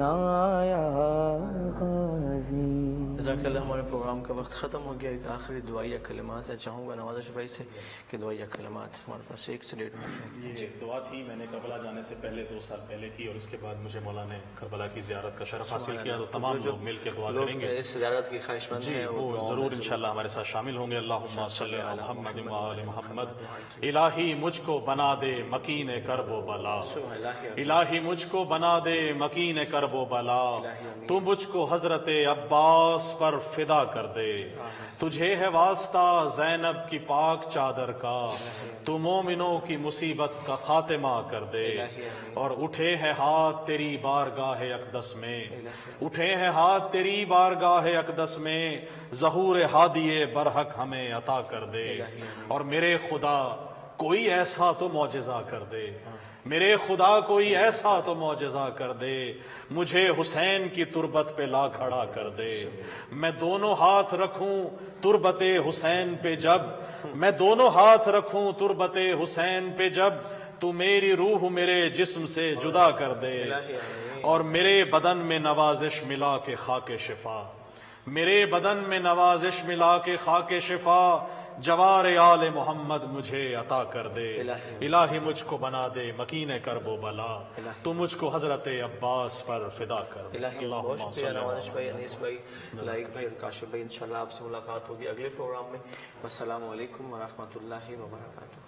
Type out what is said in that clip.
آیا غازی۔ جزاک اللہ، ہمارے پروگرام کا وقت ختم ہو گیا۔ ایک آخری دعائیہ کلمات ہے، چاہوں گا نوازش بھائی سے کہ دعائیہ کلمات ہمارے پاس 1 سے 1.5 منٹ میں۔ یہ دعا تھی، میں نے کربلا جانے سے پہلے 2 سال پہلے کی، اور اس کے بعد مجھے مولا نے کربلا کی زیارت کا شرف حاصل کیا، تو تمام لوگ مل کے دعا کریں گے اس زیارت کی خواہش مند ہیں وہ ضرور انشاءاللہ ہمارے ساتھ شامل ہوں گے۔ اللہم صلی علی محمد و آل محمد۔ الہی مجھ کو بنا دے مکین کرب و بلا، الہی مجھ کو بنا دے مکین کرب و بلا، تو مجھ کو حضرت عباس پر فدا کر دے، تجھے ہے واسطہ زینب کی پاک چادر کا، تو مومنوں کی مصیبت کا خاتمہ کر دے، اور اٹھے ہے ہاتھ تیری بارگاہ اقدس میں، اٹھے ہے ہاتھ تیری بارگاہ اقدس میں، ظہور ہادی برحق ہمیں عطا کر دے، اور میرے خدا کوئی ایسا تو معجزہ کر دے، میرے خدا کوئی ایسا تو معجزہ کر دے، مجھے حسین کی تربت پہ لا کھڑا کر دے، میں دونوں ہاتھ رکھوں تربت حسین پہ جب، میں دونوں ہاتھ رکھوں تربت حسین پہ جب، تو میری روح میرے جسم سے جدا کر دے، اور میرے بدن میں نوازش ملا کے خاک شفا، میرے بدن میں نوازش ملا کے خاک شفا، جوار آل محمد مجھے عطا کر دے، الہی مجھ کو بنا دے مکین کرب و بلا، تو مجھ کو حضرت عباس پر فدا کر دے۔ الہی بہت شکریہ نوازش بھائی، انیس بھائی، لائق بھائی اور کاشف بھائی۔ انشاءاللہ آپ سے ملاقات ہوگی اگلے پروگرام میں۔ والسلام علیکم ورحمۃ اللہ وبرکاتہ۔